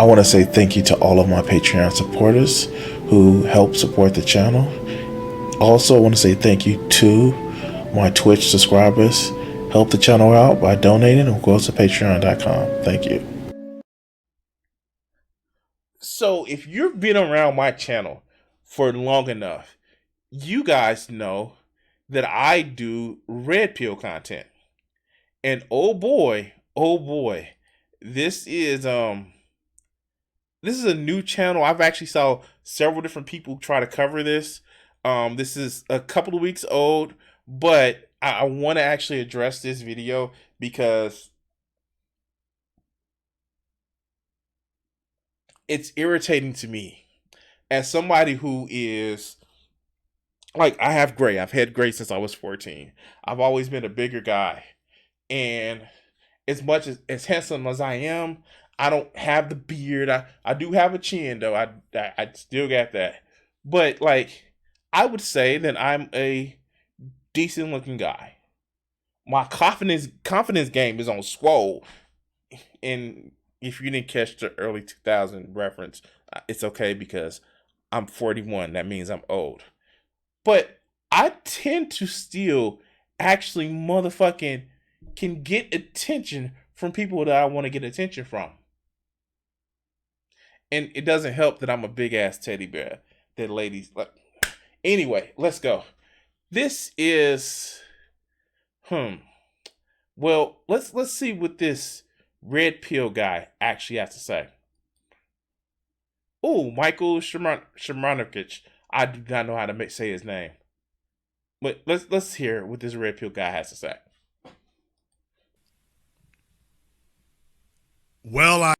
I want to say thank you to all of my Patreon supporters who help support the channel. Also, I want to say thank you to my Twitch subscribers. Help the channel out by donating or go to patreon.com. Thank you. So, if you've been around my channel for long enough, you guys know that I do red pill content. And oh boy, this is a new channel. I've actually saw several different people try to cover this. This is a couple of weeks old, but I want to actually address this video because it's irritating to me as somebody who is like, I've had gray since I was 14. I've always been a bigger guy. And as much as handsome as I am, I don't have the beard. I do have a chin though. I still got that. But like, I would say that I'm a decent looking guy. My confidence game is on swole. And if you didn't catch the early 2000 reference, it's okay because I'm 41. That means I'm old. But I tend to still actually motherfucking can get attention from people that I want to get attention from. And it doesn't help that I'm a big ass teddy bear that ladies like. Anyway, let's go. This is well, let's see what this red pill guy actually has to say. Oh, Michael Shamanovich. I do not know how to say his name. But let's hear what this red pill guy has to say. Well,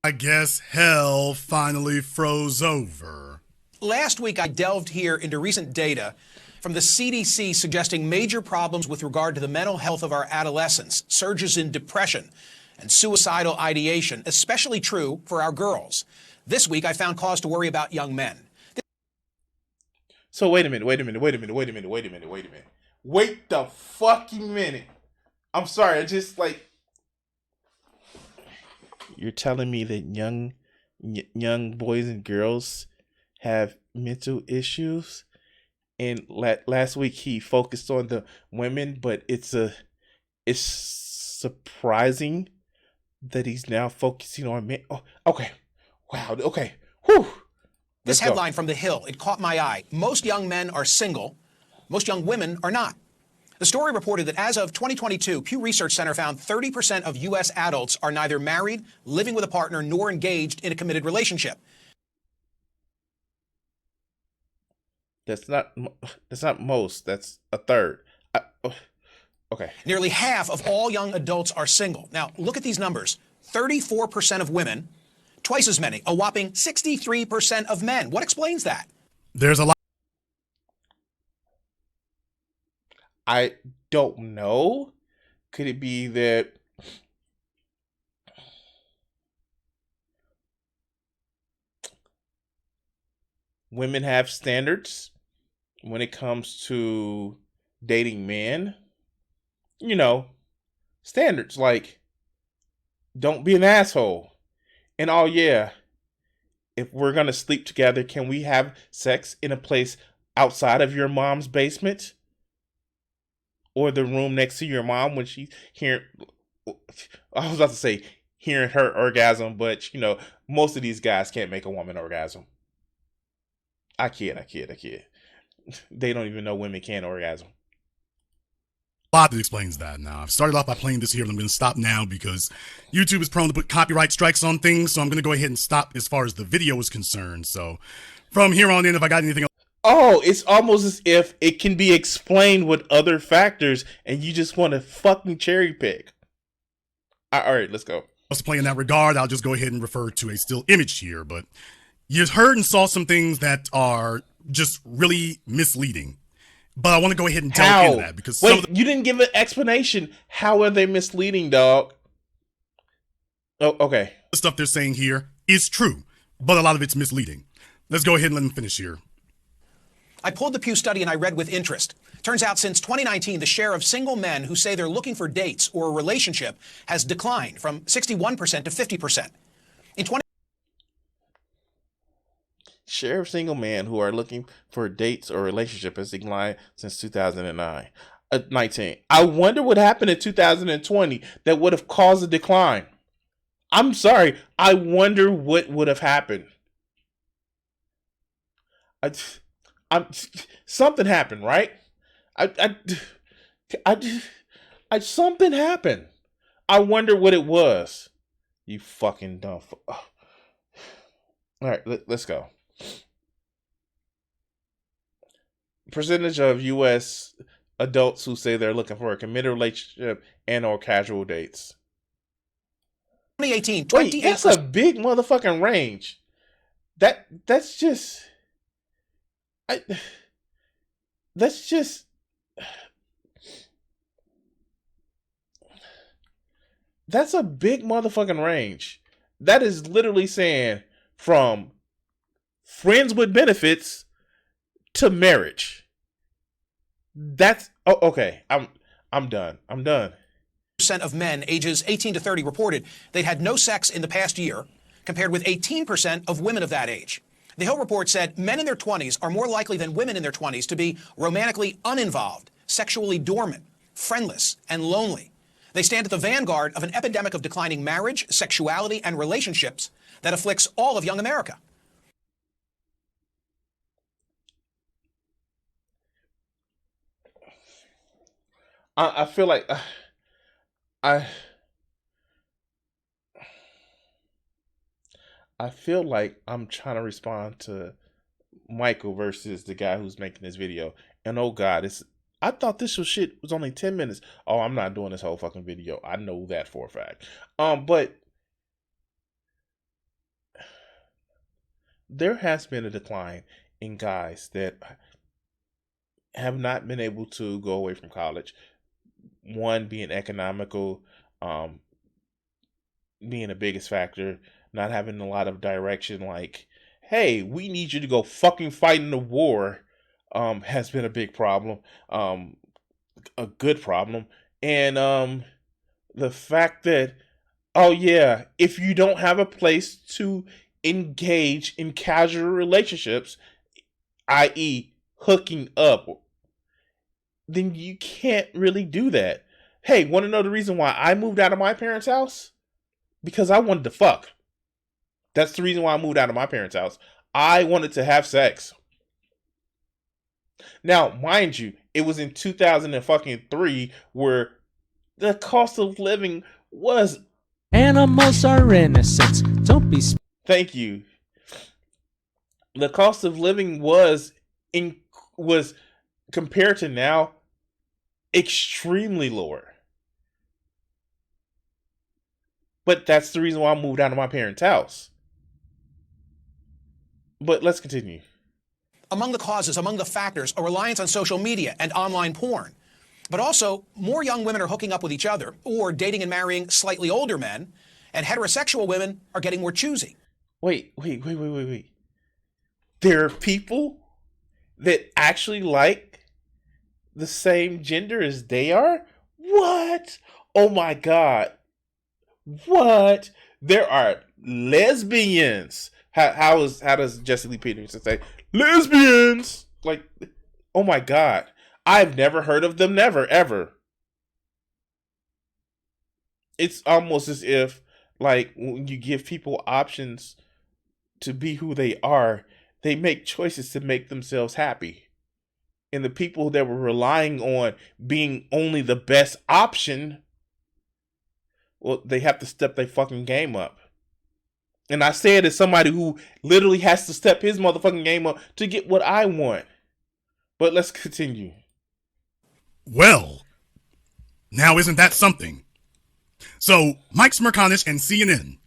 I guess hell finally froze over. Last week, I delved here into recent data from the CDC suggesting major problems with regard to the mental health of our adolescents, surges in depression and suicidal ideation, especially true for our girls. This week, I found cause to worry about young men. So wait a minute. Wait the fucking minute. I'm sorry, I just like... You're telling me that young boys and girls have mental issues? And last week he focused on the women, but it's surprising that he's now focusing on men. Oh, okay. Wow. Okay. Whew. This headline from The Hill, it caught my eye. Most young men are single. Most young women are not. The story reported that as of 2022, Pew Research Center found 30% of U.S. adults are neither married, living with a partner, nor engaged in a committed relationship. That's not most. That's a third. Okay. Nearly half of all young adults are single. Now, look at these numbers. 34% of women, twice as many, a whopping 63% of men. What explains that? There's a lot. I don't know. Could it be that women have standards when it comes to dating men? You know, standards like don't be an asshole. And oh yeah, if we're going to sleep together, can we have sex in a place outside of your mom's basement? Or the room next to your mom when she's hearing... I was about to say hearing her orgasm, but, you know, most of these guys can't make a woman orgasm. I kid. They don't even know women can orgasm. A lot that explains that now. I've started off by playing this here, and I'm going to stop now because YouTube is prone to put copyright strikes on things, so I'm going to go ahead and stop as far as the video is concerned. So from here on in, if I got anything else... Oh, it's almost as if it can be explained with other factors and you just want to fucking cherry pick. All right, let's go. To play in that regard, I'll just go ahead and refer to a still image here, but you heard and saw some things that are just really misleading. But I want to go ahead and delve into that because you didn't give an explanation. How are they misleading, dog? Oh, okay. The stuff they're saying here is true, but a lot of it's misleading. Let's go ahead and let them finish here. I pulled the Pew study and I read with interest. Turns out since 2019, the share of single men who say they're looking for dates or a relationship has declined from 61% to 50%. In share of single men who are looking for dates or relationship has declined since 2009. 19. I wonder what happened in 2020 that would have caused a decline. I'm sorry. I wonder what would have happened. Something happened, right? I, something happened. I wonder what it was. You fucking dumb. All right, let's go. Percentage of U.S. adults who say they're looking for a committed relationship and or casual dates. 2018, 28%. Wait, that's a big motherfucking range. That's just. That's just. That's a big motherfucking range. That is literally saying from friends with benefits to marriage. That's okay. I'm done. Percent of men ages 18 to 30 reported they'd had no sex in the past year, compared with 18% of women of that age. The Hill report said men in their 20s are more likely than women in their 20s to be romantically uninvolved, sexually dormant, friendless, and lonely. They stand at the vanguard of an epidemic of declining marriage, sexuality, and relationships that afflicts all of young America. I feel like I feel like I'm trying to respond to Michael versus the guy who's making this video. And oh god, I thought this shit was only 10 minutes. Oh, I'm not doing this whole fucking video. I know that for a fact. But there has been a decline in guys that have not been able to go away from college. One being economical, being the biggest factor, not having a lot of direction, like, hey, we need you to go fucking fight in the war, has been a big problem, a good problem. And the fact that, oh yeah, if you don't have a place to engage in casual relationships, i.e. hooking up, then you can't really do that. Hey, want to know the reason why I moved out of my parents' house? Because I wanted to fuck. That's the reason why I moved out of my parents' house. I wanted to have sex. Now, mind you, it was in 2003 where the cost of living was... Animals are innocent. Don't be... Thank you. The cost of living was compared to now extremely lower. But that's the reason why I moved out of my parents' house. But let's continue. Among the causes, among the factors, a reliance on social media and online porn. But also, more young women are hooking up with each other or dating and marrying slightly older men, and heterosexual women are getting more choosy. Wait. There are people that actually like the same gender as they are? What? Oh my god. What? There are lesbians. How does Jesse Lee Peterson say lesbians? Like, oh my god. I've never heard of them, never, ever. It's almost as if, like, when you give people options to be who they are, they make choices to make themselves happy. And the people that were relying on being only the best option, well, they have to step their fucking game up. And I say it as somebody who literally has to step his motherfucking game up to get what I want. But let's continue. Well, now isn't that something? So, Mike Smirkanish and CNN,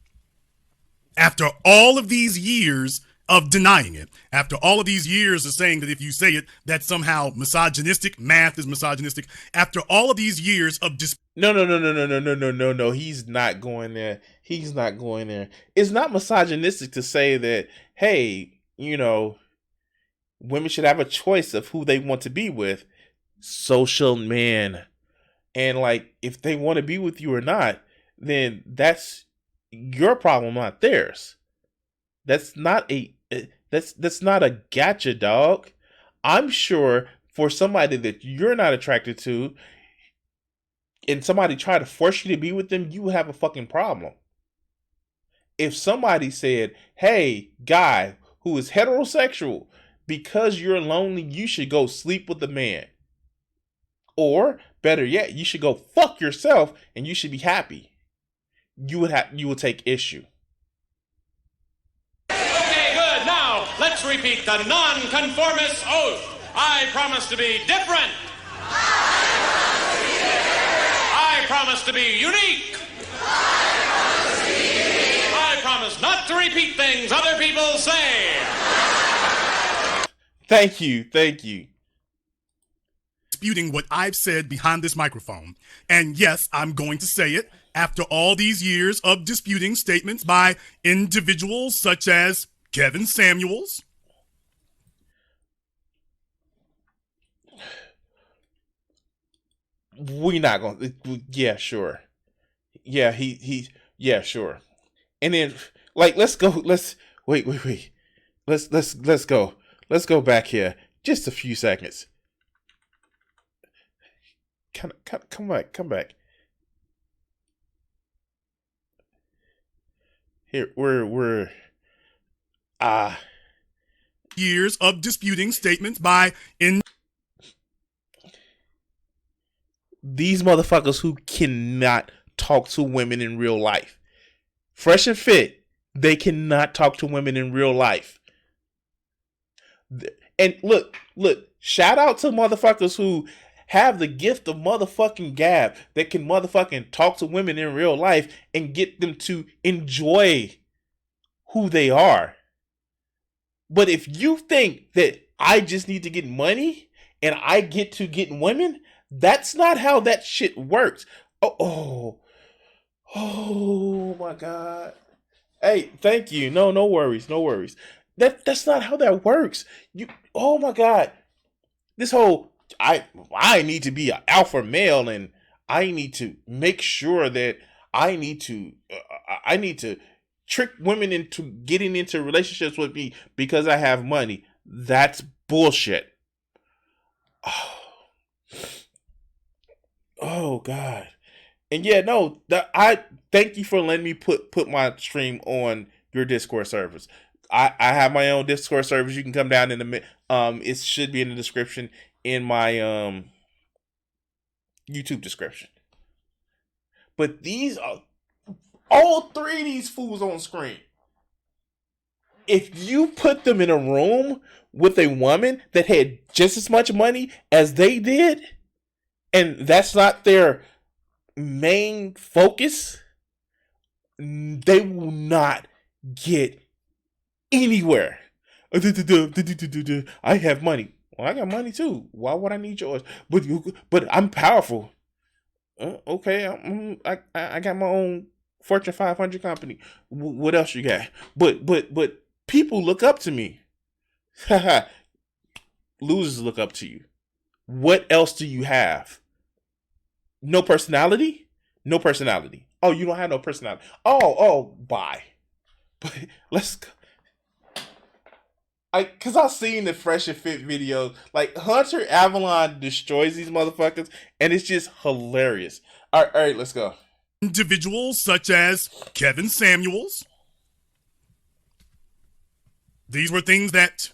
after all of these years of denying it, after all of these years of saying that if you say it, that's somehow misogynistic, math is misogynistic, after all of these years of No. He's not going there. He's not going there. It's not misogynistic to say that, hey, you know, women should have a choice of who they want to be with. Social man. And like, if they want to be with you or not, then that's your problem, not theirs. That's That's not a gotcha, dog. I'm sure for somebody that you're not attracted to, and somebody try to force you to be with them, you would have a fucking problem. If somebody said, "Hey, guy who is heterosexual, because you're lonely, you should go sleep with a man," or better yet, you should go fuck yourself and you should be happy, you would take issue. Okay, good. Now, let's repeat the non-conformist oath. I promise to be different. I promise to be unique. I promise not to repeat things other people say. Thank you. Disputing what I've said behind this microphone. And yes, I'm going to say it after all these years of disputing statements by individuals such as Kevin Samuels. We not gonna. Yeah, sure. Yeah, he. Yeah, sure. And then, like, let's go. Let's wait. Let's go. Let's go back here just a few seconds. Come back. Here, we're Years of disputing statements by these motherfuckers who cannot talk to women in real life. Fresh and Fit, they cannot talk to women in real life. And look, shout out to motherfuckers who have the gift of motherfucking gab that can motherfucking talk to women in real life and get them to enjoy who they are. But if you think that I just need to get money and I get to get women, that's not how that shit works. Oh my God. Hey, thank you. No worries. That's not how that works. Oh my God. This whole I need to be an alpha male and I need to make sure that I need to trick women into getting into relationships with me because I have money. That's bullshit. Oh God. And yeah, no, I thank you for letting me put my stream on your Discord servers. I have my own Discord servers. You can come down in the it should be in the description in my YouTube description. But these are all three of these fools on screen. If you put them in a room with a woman that had just as much money as they did, and that's not their main focus, they will not get anywhere. I have money. Well, I got money too. Why would I need yours? But I'm powerful. Okay, I got my own Fortune 500 company. What else you got? But people look up to me. Losers look up to you. What else do you have? No personality? No personality. Oh, you don't have no personality. Oh, bye. But let's go. Cause I've seen the Fresh and Fit videos. Like Hunter Avalon destroys these motherfuckers, and it's just hilarious. All right, let's go. Individuals such as Kevin Samuels. These were things that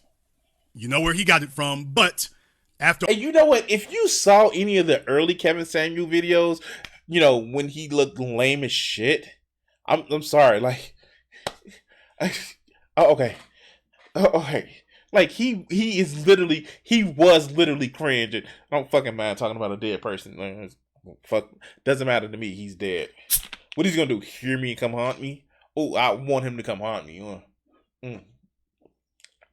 you know where he got it from, but after. And you know what? If you saw any of the early Kevin Samuel videos, you know when he looked lame as shit. I'm sorry, like. Okay. Okay, like he was literally cringing. I don't fucking mind talking about a dead person. Like, fuck, doesn't matter to me. He's dead. What he's gonna do? Hear me and come haunt me? Oh, I want him to come haunt me.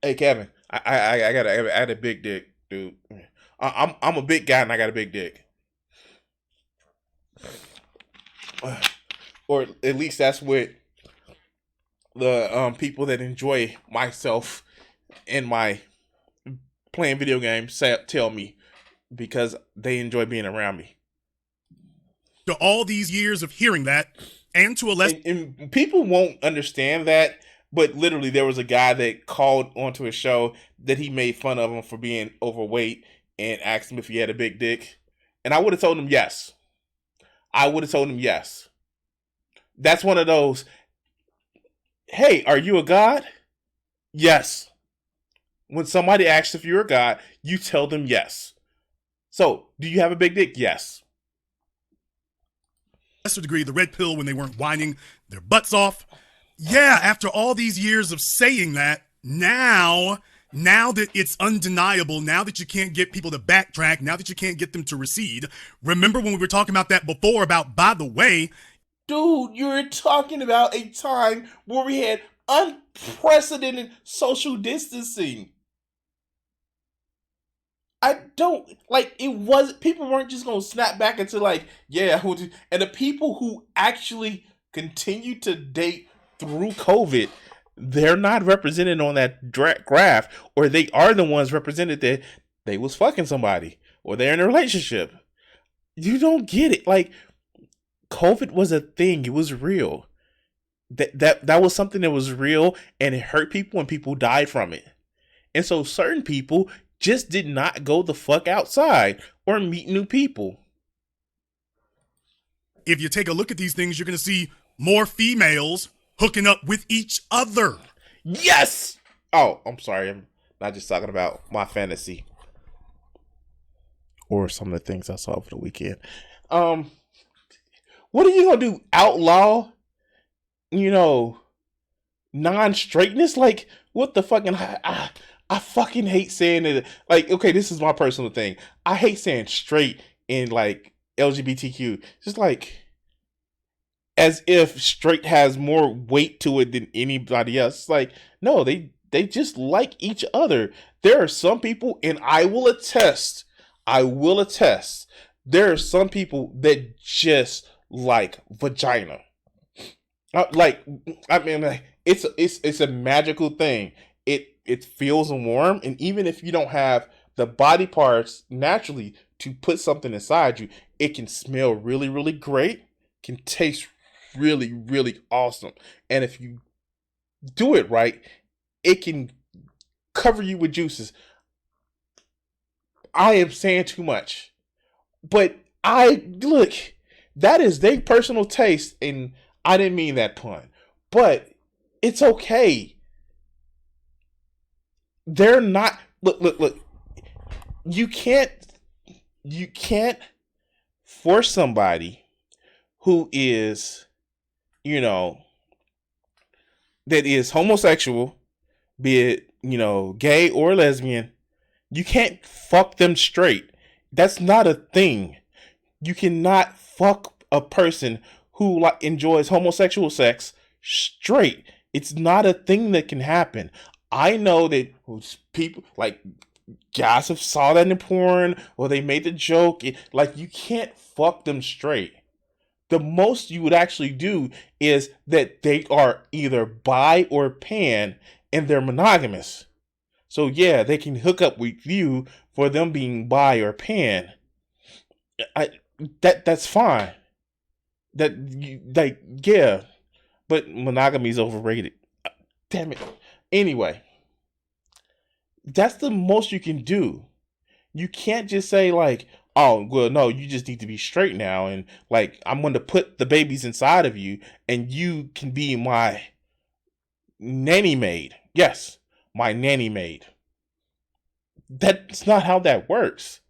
Hey, Kevin, I got a big dick, dude. I'm a big guy and I got a big dick. Or at least that's what the people that enjoy myself and my playing video games tell me, because they enjoy being around me. After all these years of hearing that, and to a lesser, and people won't understand that But literally, there was a guy that called onto a show that he made fun of him for being overweight and asked him if he had a big dick. And I would have told him yes. I would have told him yes. That's one of those, hey, are you a god? Yes. When somebody asks if you're a god, you tell them yes. So, do you have a big dick? Yes. lesser degree, the red pill when they weren't whining their butts off. Yeah, after all these years of saying that, now that it's undeniable, now that you can't get people to backtrack, now that you can't get them to recede, remember when we were talking about that before about, by the way, dude, you're talking about a time where we had unprecedented social distancing. I don't like it was people weren't just gonna snap back into like, yeah, and the people who actually continue to date through COVID, they're not represented on that graph, or they are the ones represented that they was fucking somebody or they're in a relationship. You don't get it. Like, COVID was a thing. It was real. That was something that was real, and it hurt people, and people died from it. And so certain people just did not go the fuck outside or meet new people. if you take a look at these things, you're going to see more females hooking up with each other. Yes! Oh, I'm sorry. I'm not just talking about my fantasy or some of the things I saw over the weekend. What are you gonna do? Outlaw, non-straightness? Like, what the fucking? I fucking hate saying it. Like, okay, this is my personal thing. I hate saying straight in like LGBTQ. Just like as if straight has more weight to it than anybody else. It's like, no, they just like each other. There are some people, and I will attest, there are some people that just like vagina. Like, I mean, like, it's a magical thing. It feels warm, and even if you don't have the body parts naturally to put something inside you, it can smell really, really great, can taste really, really awesome, and if you do it right, it can cover you with juices. I am saying too much, but I look. That is their personal taste, and I didn't mean that pun, but it's okay. They're not. Look. You can't. You can't force somebody who is, that is homosexual, be it gay or lesbian. You can't fuck them straight. That's not a thing. You cannot fuck a person who like enjoys homosexual sex straight. It's not a thing that can happen. I know that people like guys have saw that in porn or they made the joke. Like, you can't fuck them straight. The most you would actually do is that they are either bi or pan and they're monogamous. So yeah, they can hook up with you for them being bi or pan. I that's fine. Yeah, but monogamy is overrated. Damn it. Anyway, that's the most you can do. You can't just say like, oh, well, no, you just need to be straight now, and like I'm going to put the babies inside of you, and you can be my nanny maid. Yes, my nanny maid. That's not how that works.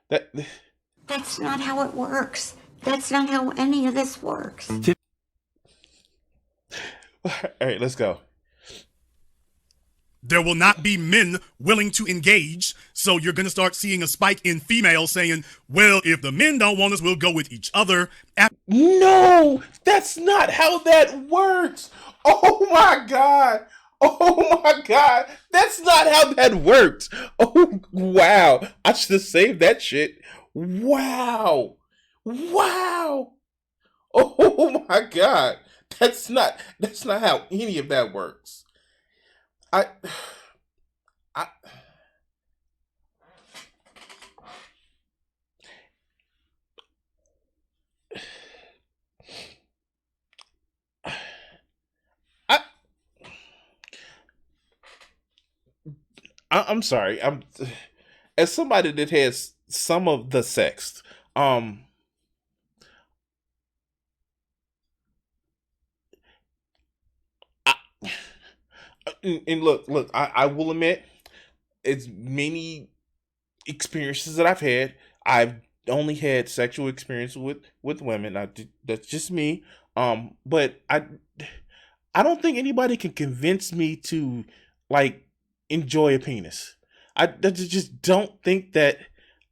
That's not how it works. That's not how any of this works. All right, let's go. There will not be men willing to engage, so you're going to start seeing a spike in females saying, well, if the men don't want us, we'll go with each other. No, that's not how that works. Oh my God. Oh my God. That's not how that works. Oh, wow. I should have saved that shit. Wow. Wow. Oh my God. That's not how any of that works. I I I I'm sorry. I'm as somebody that has some of the sex. Um, I, and look. I will admit, it's many experiences that I've had. I've only had sexual experience with women. That's just me. But I don't think anybody can convince me to like enjoy a penis. I just don't think that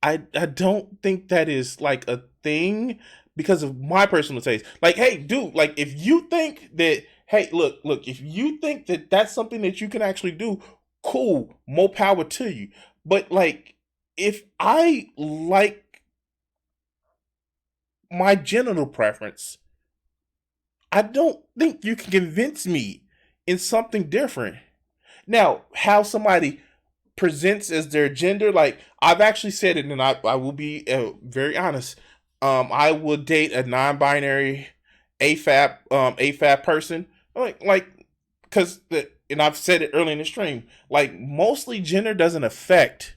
I don't think that is like a thing because of my personal taste. Like, hey, dude, like if you think that, hey, look, if you think that that's something that you can actually do, cool, more power to you. But like, if I like my genital preference, I don't think you can convince me in something different. Now, how somebody presents as their gender, like I've actually said it, and I will be very honest. I will date a non-binary AFAB person, because and I've said it early in the stream. Like mostly gender doesn't affect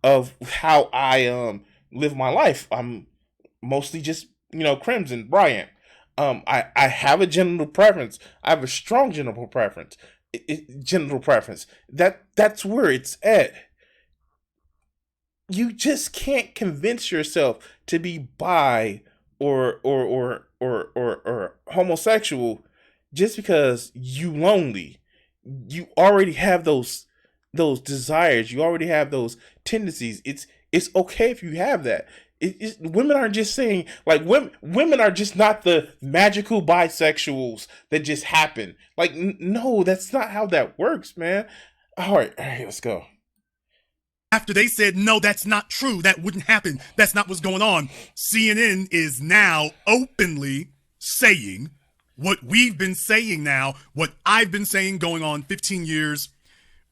of how I live my life. I'm mostly just Crimson Bryant. I have a genital preference. I have a strong genital preference. Genital preference. That's where it's at. You just can't convince yourself to be bi or homosexual just because you lonely. You already have those desires. You already have those tendencies. It's okay if you have that. Women aren't just saying like women are just not the magical bisexuals that just happen. Like no, that's not how that works, man. All right, let's go. After they said, no, that's not true, that wouldn't happen, that's not what's going on, CNN is now openly saying what we've been saying now, what I've been saying going on 15 years,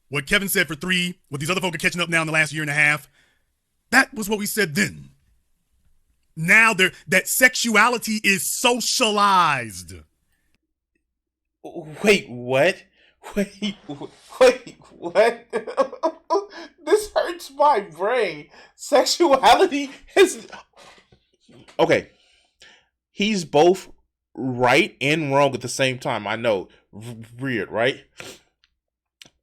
what Kevin said for 3, what these other folk are catching up now in the last year and a half. That was what we said then. Now that sexuality is socialized. Wait, what? Wait, what? This hurts my brain. Sexuality is okay. He's both right and wrong at the same time. I know, weird, right?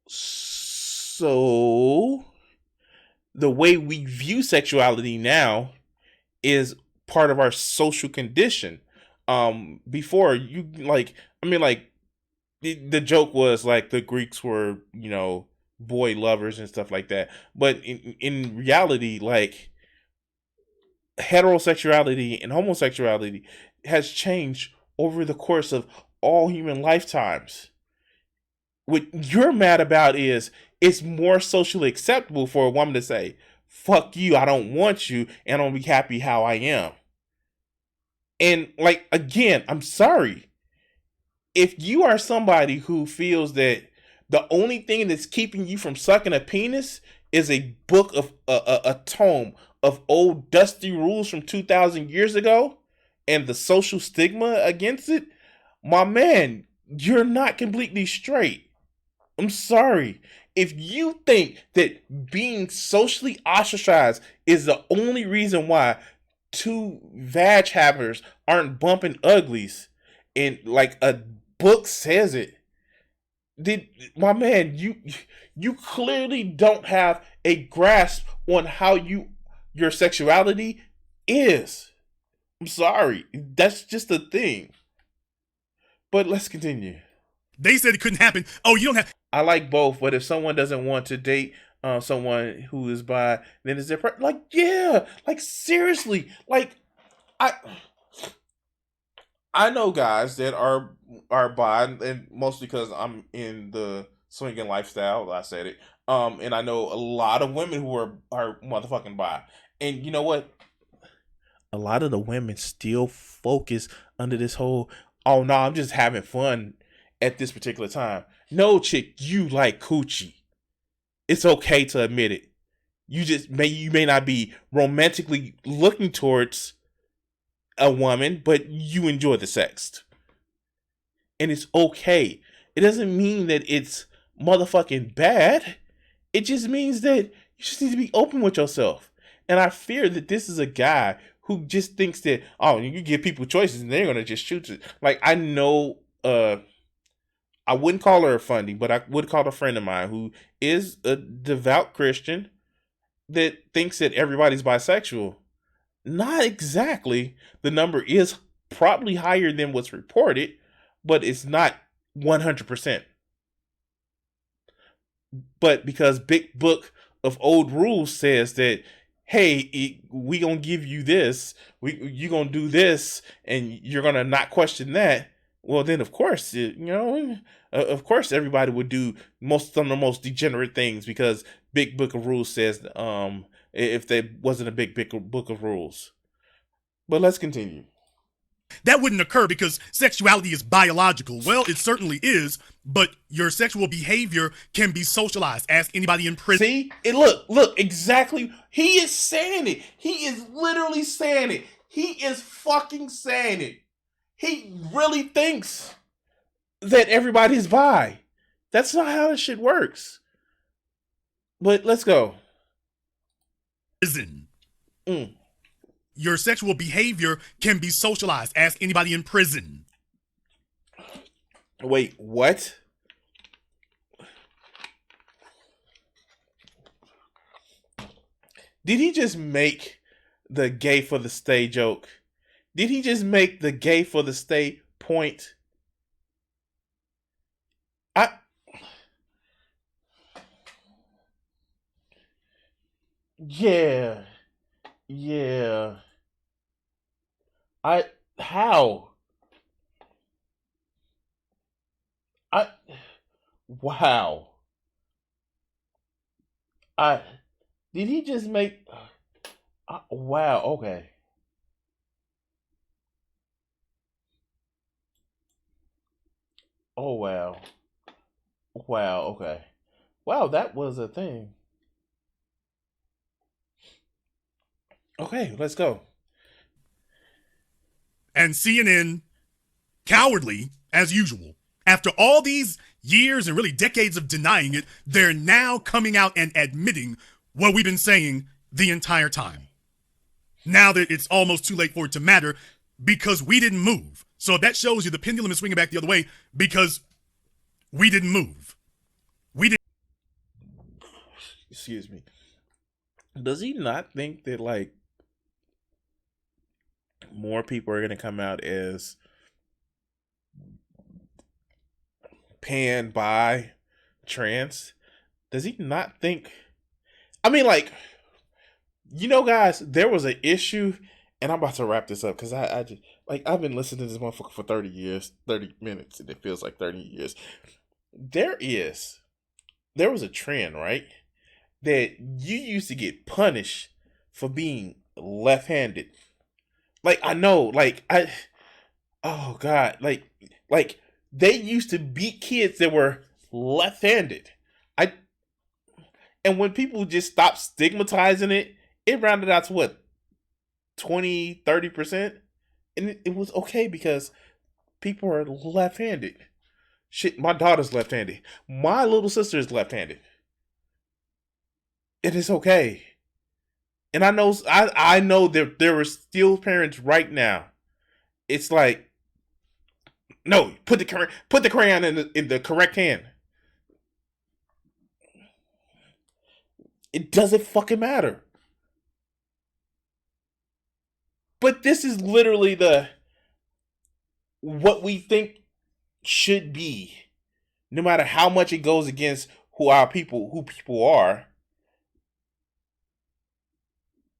So the way we view sexuality now is part of our social condition. Before you like, I mean, like the joke was like the Greeks were, boy lovers and stuff like that. But in reality, like heterosexuality and homosexuality has changed over the course of all human lifetimes. What you're mad about is it's more socially acceptable for a woman to say, fuck you, I don't want you, and I'll be happy how I am. And like again, I'm sorry. If you are somebody who feels that the only thing that's keeping you from sucking a penis is a book of a tome of old dusty rules from 2,000 years ago and the social stigma against it, my man, you're not completely straight. I'm sorry. If you think that being socially ostracized is the only reason why two vag havers aren't bumping uglies, and like a book says it, did my man, you clearly don't have a grasp on how your sexuality is. I'm sorry. That's just a thing. But let's continue. They said it couldn't happen. Oh, you don't have. I like both, but if someone doesn't want to date someone who is bi, then it's their like yeah, like seriously, like I I know guys that are bi, and mostly because I'm in the swinging lifestyle. I said it. And I know a lot of women who are motherfucking bi, and you know what? A lot of the women still focus under this whole, oh no, I'm just having fun at this particular time. No, chick, you like coochie. It's okay to admit it. You may not be romantically looking towards a woman, but you enjoy the sex. And it's okay. It doesn't mean that it's motherfucking bad. It just means that you just need to be open with yourself. And I fear that this is a guy who just thinks that, oh, you give people choices and they're gonna just shoot it. Like, I know, I wouldn't call her a funny, but I would call a friend of mine who is a devout Christian that thinks that everybody's bisexual. Not exactly. The number is probably higher than what's reported, but it's not 100%. But because Big Book of Old Rules says that, hey, we gonna give you this, you gonna do this, and you're gonna not question that. Well, then of course, of course, everybody would do some of the most degenerate things because Big Book of Rules says, if there wasn't a big book of rules. But let's continue. That wouldn't occur because sexuality is biological. Well, it certainly is, but your sexual behavior can be socialized. Ask anybody in prison. See? Look, exactly. He is saying it. He is literally saying it. He is fucking saying it. He really thinks that everybody's bi. That's not how this shit works. But let's go. Prison. Your sexual behavior can be socialized. Ask anybody in prison. Wait, what? Did he just make the gay for the stay joke? Did he just make the gay for the stay point? Yeah. How? Wow. Did he just make, wow, okay. Oh, wow. Wow, okay. Wow, that was a thing. Okay, let's go. And CNN, cowardly as usual. After all these years and really decades of denying it, they're now coming out and admitting what we've been saying the entire time. Now that it's almost too late for it to matter because we didn't move. So that shows you the pendulum is swinging back the other way because we didn't move. Excuse me. Does he not think that, like, more people are going to come out as pan, bi, trans? Does he not think? I mean, like, guys, there was an issue, and I'm about to wrap this up because I just, like, I've been listening to this motherfucker for 30 years, 30 minutes, and it feels like 30 years. There was a trend, right? That you used to get punished for being left-handed. Like, I know, oh God, like they used to beat kids that were left-handed. And when people just stopped stigmatizing it, it rounded out to what, 20, 30%? And it was okay because people are left-handed. Shit, my daughter's left-handed. My little sister is left-handed. It is okay. And I know that there are still parents right now. It's like, no, put the crayon in the correct hand. It doesn't fucking matter. But this is literally what we think should be. No matter how much it goes against who people are,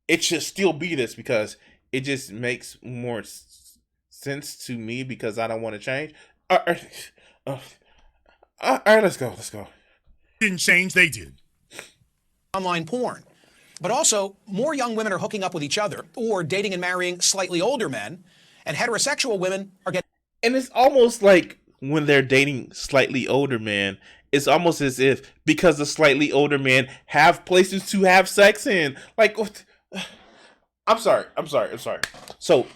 it should still be this because it just makes more sense to me because I don't want to change. All right, let's go. Didn't change, they did. Online porn. But also, more young women are hooking up with each other or dating and marrying slightly older men, and heterosexual women are getting... And it's almost like when they're dating slightly older men, it's almost as if because the slightly older men have places to have sex in. Like, I'm sorry. So,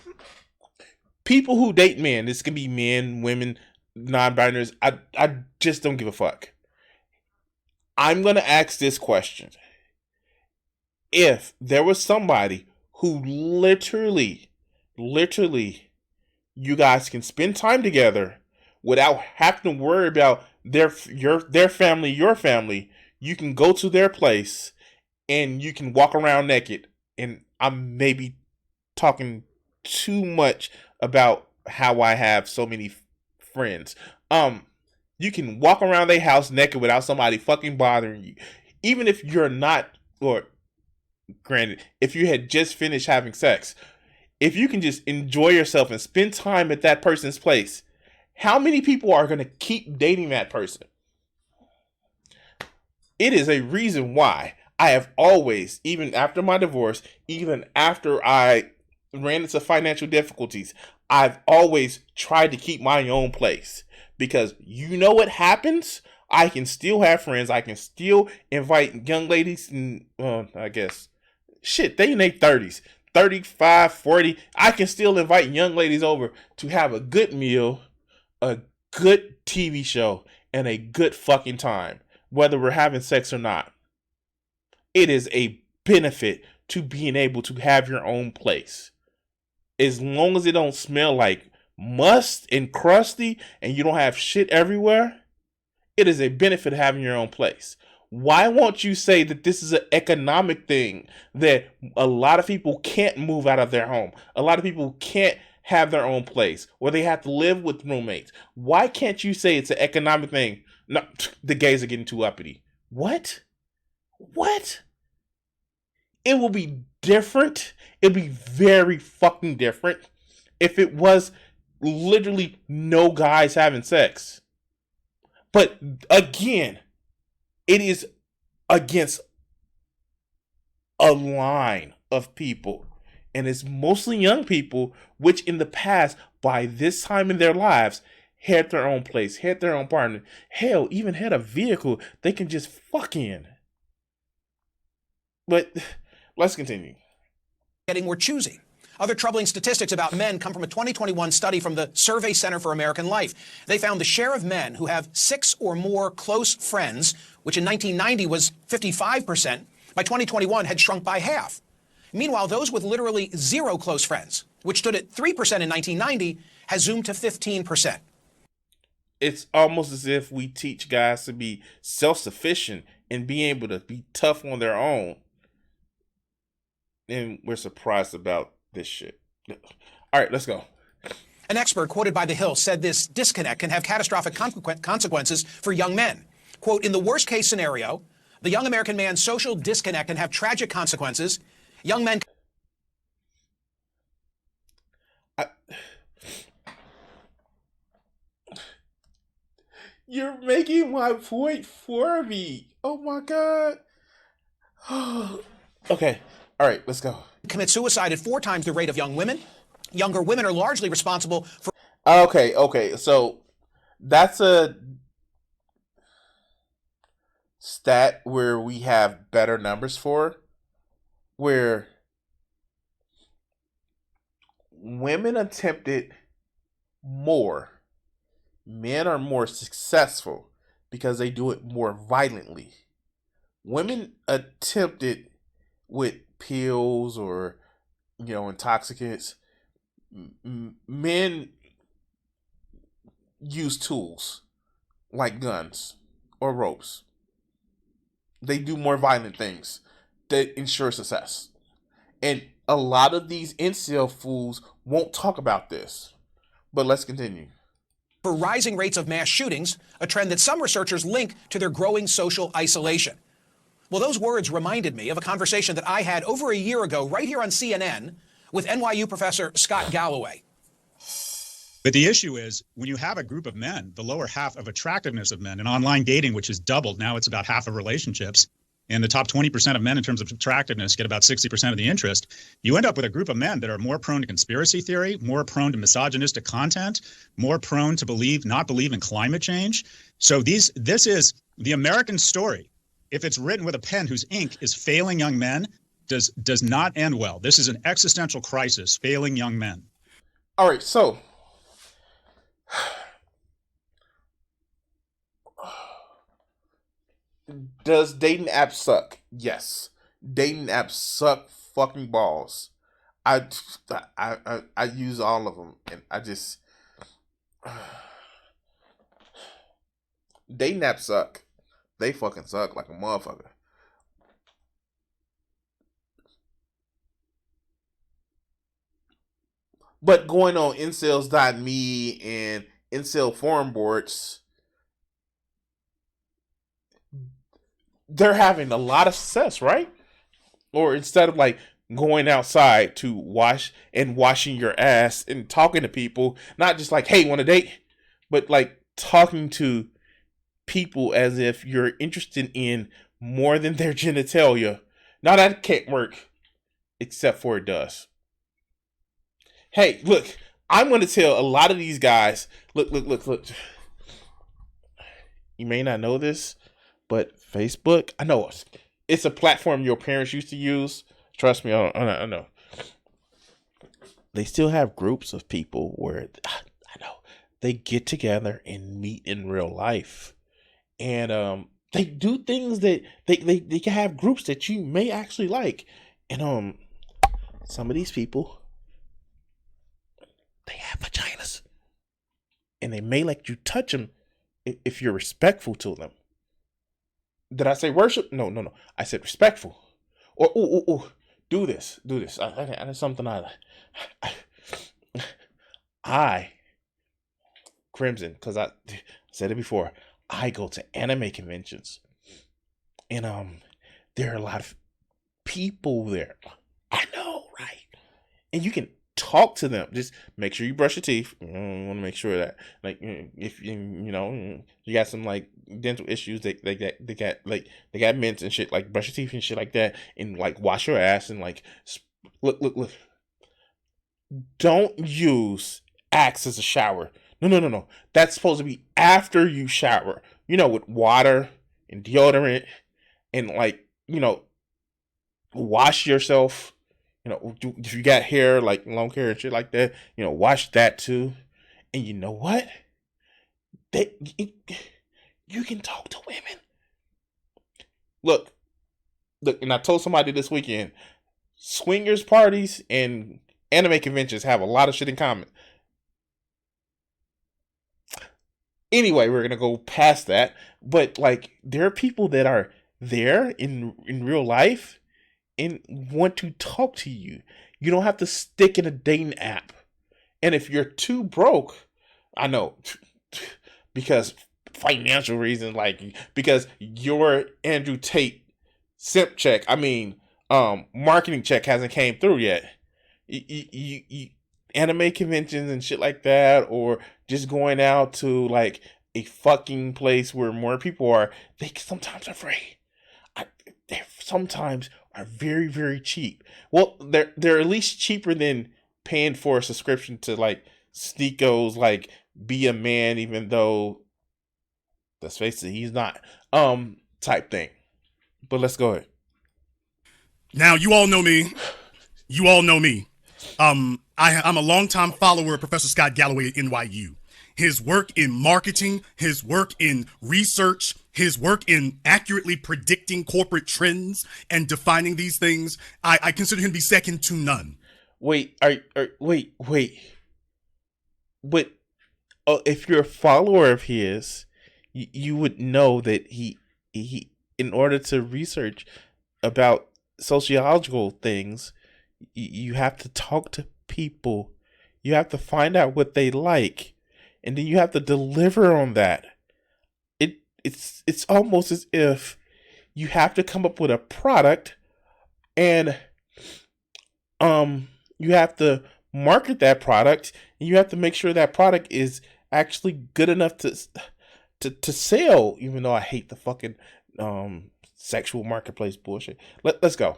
people who date men, this can be men, women, non-binaries, I just don't give a fuck. I'm going to ask this question. If there was somebody who literally, you guys can spend time together without having to worry about their family, your family, you can go to their place and you can walk around naked. And I'm maybe talking too much about how I have so many friends. You can walk around their house naked without somebody fucking bothering you. Even if you're not, or granted, if you had just finished having sex, if you can just enjoy yourself and spend time at that person's place, how many people are going to keep dating that person? It is a reason why I have always, even after my divorce, even after I ran into financial difficulties, I've always tried to keep my own place. Because you know what happens? I can still have friends. I can still invite young ladies, and I guess, shit, they in their 30s. 35, 40. I can still invite young ladies over to have a good meal, a good TV show, and a good fucking time, whether we're having sex or not. It is a benefit to being able to have your own place. As long as it don't smell like must and crusty and you don't have shit everywhere, it is a benefit having your own place. Why won't you say that this is an economic thing, that a lot of people can't move out of their home? A lot of people can't have their own place, or they have to live with roommates. Why can't you say it's an economic thing? No, the gays are getting too uppity. What? What? It will be different. It'll be very fucking different if it was literally no guys having sex. But again, it is against a line of people. And it's mostly young people, which in the past, by this time in their lives, had their own place, had their own partner. Hell, even had a vehicle they can just fuck in. But let's continue. Getting more choosy. Other troubling statistics about men come from a 2021 study from the Survey Center for American Life. They found the share of men who have 6 or more close friends, which in 1990 was 55%, by 2021 had shrunk by half. Meanwhile, those with literally 0 close friends, which stood at 3% in 1990, has zoomed to 15%. It's almost as if we teach guys to be self-sufficient and be able to be tough on their own. And we're surprised about this shit. All right, let's go. An expert quoted by The Hill said this disconnect can have catastrophic consequences for young men. Quote, in the worst case scenario, the young American man's social disconnect can have tragic consequences. Young men... You're making my point for me. Oh my God. Okay. All right, let's go. Commit suicide at 4 times the rate of young women. Younger women are largely responsible for... Okay. So that's a stat where we have better numbers for, where women attempted more. Men are more successful because they do it more violently. Women attempted with pills or, intoxicants. Men use tools like guns or ropes. They do more violent things that ensure success. And a lot of these incel fools won't talk about this. But let's continue. For rising rates of mass shootings, a trend that some researchers link to their growing social isolation. Well, those words reminded me of a conversation that I had over a year ago right here on CNN with NYU professor Scott Galloway. But the issue is, when you have a group of men, the lower half of attractiveness of men, and online dating, which has doubled, now it's about half of relationships, and the top 20% of men in terms of attractiveness get about 60% of the interest, you end up with a group of men that are more prone to conspiracy theory, more prone to misogynistic content, more prone to not believe in climate change. So this is the American story. If it's written with a pen whose ink is failing young men, does not end well. This is an existential crisis, failing young men. All right, so Does dating apps suck? Yes. Dating apps suck fucking balls. I I use all of them, and I just dating apps suck. They fucking suck like a motherfucker. But going on incels.me and incel forum boards, they're having a lot of success, right? Or instead of like going outside to wash and washing your ass and talking to people, not just like, hey, want to date, but like talking to people as if you're interested in more than their genitalia. Now that can't work, except for it does. Hey, look, I'm going to tell a lot of these guys, look. You may not know this, but Facebook, I know it's a platform your parents used to use. Trust me, I know. They still have groups of people where I know they get together and meet in real life, and they do things that they can have groups that you may actually like, and some of these people, they have vaginas, and they may let you touch them if you're respectful to them. Did I say worship? No. I said respectful. Or do this. That's something I Crimson, because I said it before. I go to anime conventions, and there are a lot of people there. I know, right? And you can talk to them. Just make sure you brush your teeth. You want to make sure that, like, if you got some like dental issues, they got mints and shit, like brush your teeth and shit like that, and like wash your ass and like look. Don't use Axe as a shower. No. That's supposed to be after you shower. With water and deodorant and like wash yourself. If you got hair, like long hair and shit like that, wash that too. And you know what? You can talk to women. Look, and I told somebody this weekend, swingers parties and anime conventions have a lot of shit in common. Anyway, we're gonna go past that, but like there are people that are there in real life and want to talk to you. You don't have to stick in a dating app. And if you're too broke, I know, because financial reasons, like because your Andrew Tate simp check, marketing check hasn't came through yet. You anime conventions and shit like that, or just going out to like a fucking place where more people are, they sometimes are free. They sometimes are very, very cheap. Well, they're at least cheaper than paying for a subscription to like Sneako's like Be a Man, even though let's face it, he's not type thing. But let's go ahead. Now you all know me. I'm a longtime follower of Professor Scott Galloway at NYU. His work in marketing, his work in research, his work in accurately predicting corporate trends and defining these things, I consider him to be second to none. Wait. But if you're a follower of his, you would know that he, in order to research about sociological things, you have to talk to people. You have to find out what they like, and then you have to deliver on that. It's almost as if you have to come up with a product, and you have to market that product, and you have to make sure that product is actually good enough to sell. Even though I hate the fucking sexual marketplace bullshit. Let's go.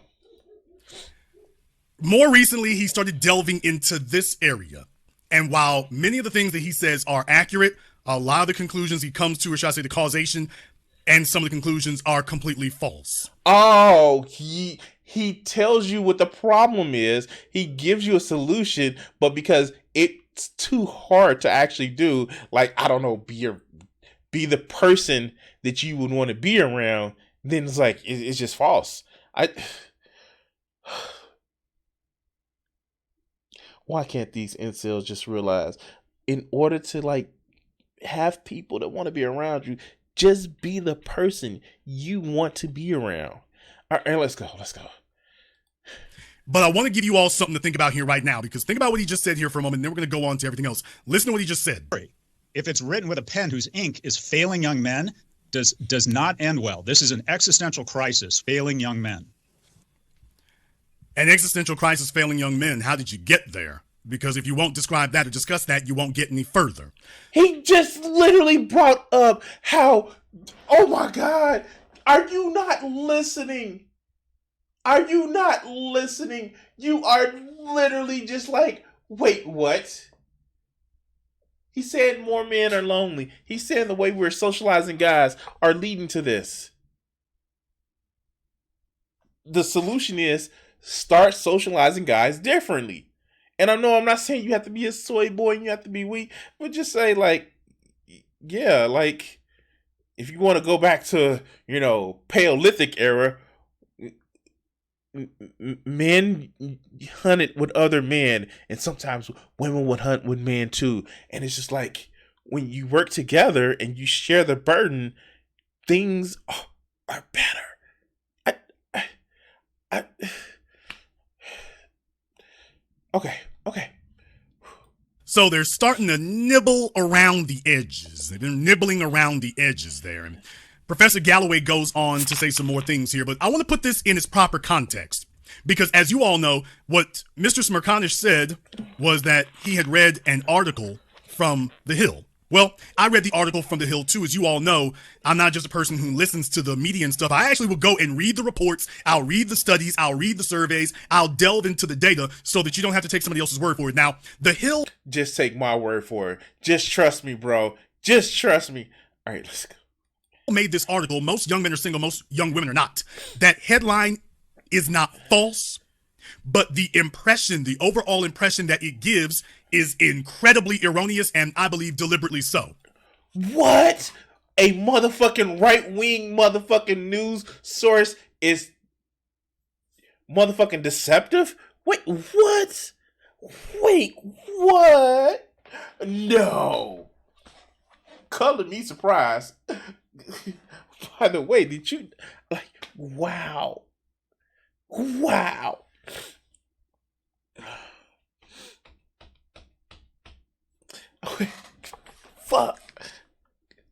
More recently, he started delving into this area. And while many of the things that he says are accurate, a lot of the conclusions he comes to, or should I say the causation, and some of the conclusions are completely false. Oh, he tells you what the problem is. He gives you a solution, but because it's too hard to actually do, like, I don't know, be the person that you would want to be around, then it's like it's just false. Why can't these incels just realize, in order to like have people that want to be around you, just be the person you want to be around. All right, let's go. But I want to give you all something to think about here right now, because think about what he just said here for a moment, and then we're going to go on to everything else. Listen to what he just said. If it's written with a pen whose ink is failing young men, does not end well. This is an existential crisis, failing young men. An existential crisis, failing young men. How did you get there? Because if you won't describe that or discuss that, you won't get any further. He just literally brought up how, oh my God, are you not listening? Are you not listening? You are literally just like, wait, what? He said more men are lonely. He's saying the way we're socializing guys are leading to this. The solution is start socializing guys differently. And I know I'm not saying you have to be a soy boy and you have to be weak, but just say like, yeah, like if you want to go back to, Paleolithic era, men hunted with other men, and sometimes women would hunt with men too. And it's just like when you work together and you share the burden, things are better. Okay. So they're starting to nibble around the edges. They've been nibbling around the edges there. And Professor Galloway goes on to say some more things here, but I want to put this in its proper context. Because as you all know, what Mr. Smirkanish said was that he had read an article from The Hill. Well, I read the article from The Hill too. As you all know, I'm not just a person who listens to the media and stuff. I actually will go and read the reports. I'll read the studies. I'll read the surveys. I'll delve into the data so that you don't have to take somebody else's word for it. Now, The Hill... Just take my word for it. Just trust me, bro. Just trust me. All right, let's go. Made this article, most young men are single, most young women are not. That headline is not false, but the impression, the overall impression that it gives is incredibly erroneous, and I believe deliberately so. What? A motherfucking right-wing motherfucking news source is motherfucking deceptive? Wait, what? No. Color me surprised. By the way, did you, wow. Fuck.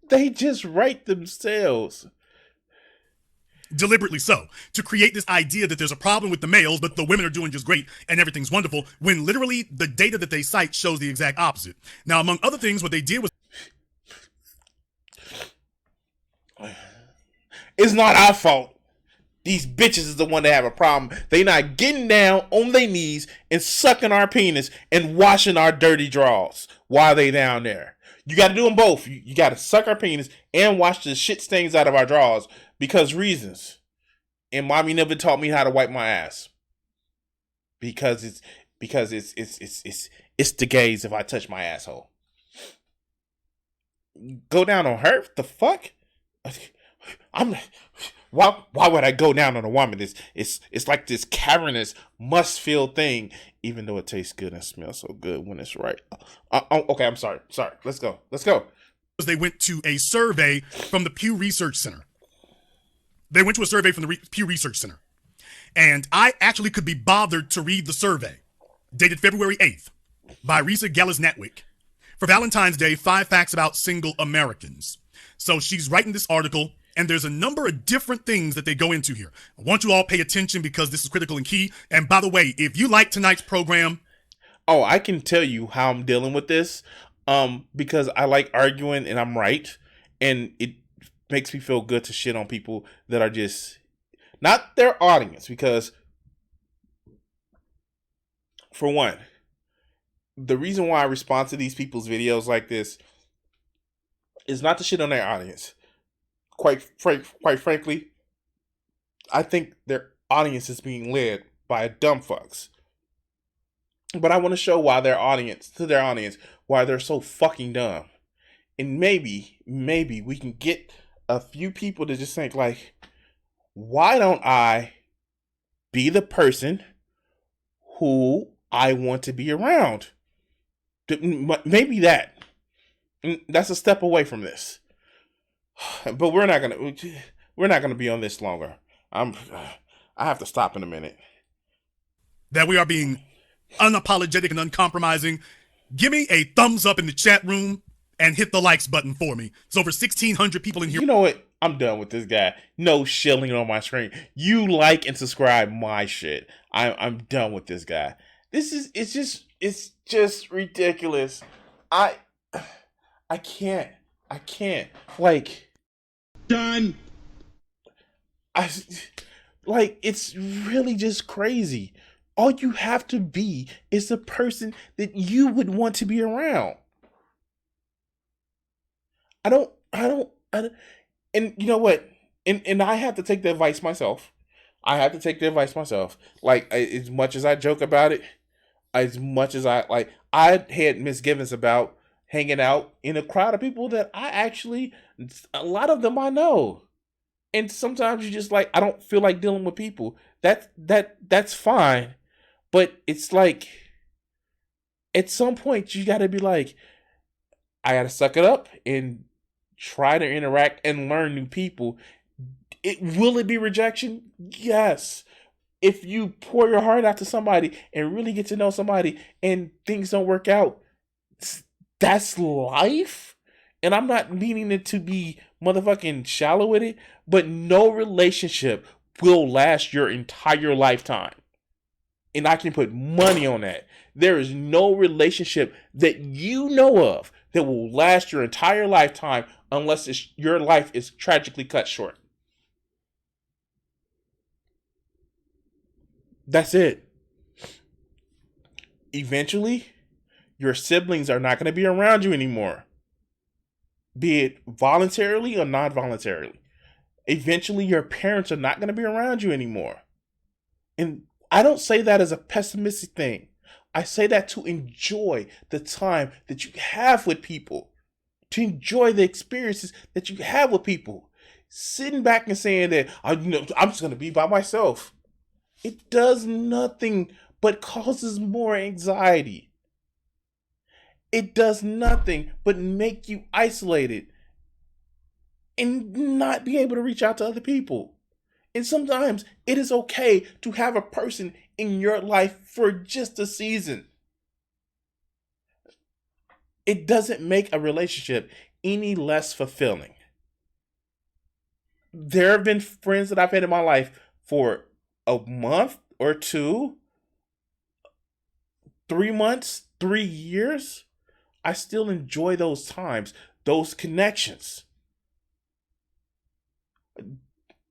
They just write themselves. Deliberately so, to create this idea that there's a problem with the males, but the women are doing just great and everything's wonderful, when literally the data that they cite shows the exact opposite. Now, among other things, what they did was... It's not our fault. These bitches is the one that have a problem. They not getting down on their knees and sucking our penis and washing our dirty drawers while they down there. You got to do them both. You got to suck our penis and wash the shit stains out of our drawers because reasons. And mommy never taught me how to wipe my ass because it's the gays if I touch my asshole. Go down on her? The fuck? Why would I go down on a woman? It's like this cavernous must-feel thing, even though it tastes good and smells so good when it's right. Okay, I'm sorry. Let's go. They went to a survey from the Pew Research Center. Pew Research Center. And I actually could be bothered to read the survey, dated February 8th, by Risa Gellis-Natwick. For Valentine's Day, 5 facts about single Americans. So she's writing this article, and there's a number of different things that they go into here. I want you all to pay attention because this is critical and key. And by the way, if you like tonight's program... Oh, I can tell you how I'm dealing with this. Because I like arguing and I'm right. And it makes me feel good to shit on people that are just... Not their audience, because... For one, the reason why I respond to these people's videos like this is not to shit on their audience. Quite frankly, I think their audience is being led by dumb fucks. But I want to show why their audience, why they're so fucking dumb. And maybe we can get a few people to just think like, why don't I be the person who I want to be around? Maybe that's a step away from this. But we're not gonna be on this longer. I have to stop in a minute. That we are being unapologetic and uncompromising. Give me a thumbs up in the chat room and hit the likes button for me. There's over 1,600 people in here. You know what? I'm done with this guy. No shilling on my screen. You like and subscribe my shit. I'm done with this guy. It's just ridiculous. I can't. Like, Done. It's really just crazy. All you have to be is the person that you would want to be around. I don't, and you know what? And I have to take the advice myself. Like, as much as I joke about it, as much as I had misgivings about hanging out in a crowd of people that a lot of them I know. And sometimes you just like, I don't feel like dealing with people. That's fine. But it's like, at some point you gotta be like, I gotta suck it up and try to interact and learn new people. Will it be rejection? Yes. If you pour your heart out to somebody and really get to know somebody and things don't work out, that's life. And I'm not meaning it to be motherfucking shallow with it, but no relationship will last your entire lifetime. And I can put money on that. There is no relationship that you know of that will last your entire lifetime unless your life is tragically cut short. That's it. Eventually, your siblings are not going to be around you anymore, be it voluntarily or not voluntarily. Eventually, your parents are not going to be around you anymore. And I don't say that as a pessimistic thing. I say that to enjoy the time that you have with people, to enjoy the experiences that you have with people. Sitting back and saying that, I'm just going to be by myself. It does nothing but causes more anxiety. It does nothing but make you isolated and not be able to reach out to other people. And sometimes it is okay to have a person in your life for just a season. It doesn't make a relationship any less fulfilling. There have been friends that I've had in my life for a month or two, 3 months, 3 years. I still enjoy those times, those connections.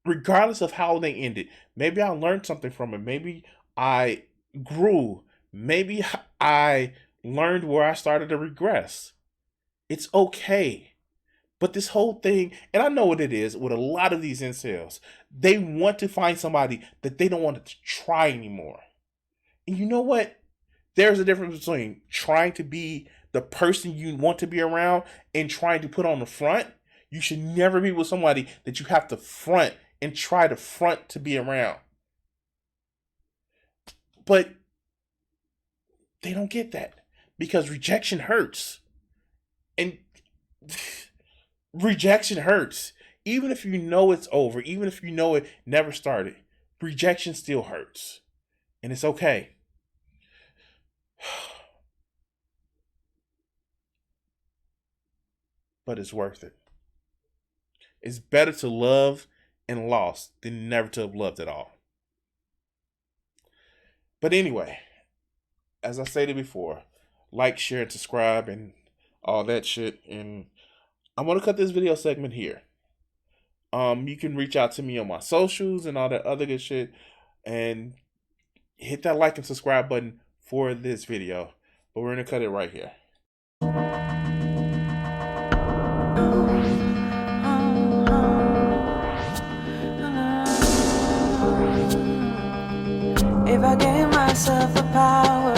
Regardless of how they ended. Maybe I learned something from it. Maybe I grew. Maybe I learned where I started to regress. It's okay. But this whole thing, and I know what it is with a lot of these incels, they want to find somebody that they don't want to try anymore. And you know what? There's a difference between trying to be the person you want to be around and trying to put on the front. You should never be with somebody that you have to front and try to front to be around. But they don't get that because rejection hurts. And rejection hurts. Even if you know it's over, even if you know it never started, rejection still hurts. And it's okay. But it's worth it. It's better to love and lost than never to have loved at all. But anyway, as I stated before, like, share, and subscribe, and all that shit. And I'm gonna cut this video segment here. You can reach out to me on my socials and all that other good shit, and hit that like and subscribe button for this video. But we're gonna cut it right here. If I gave myself the power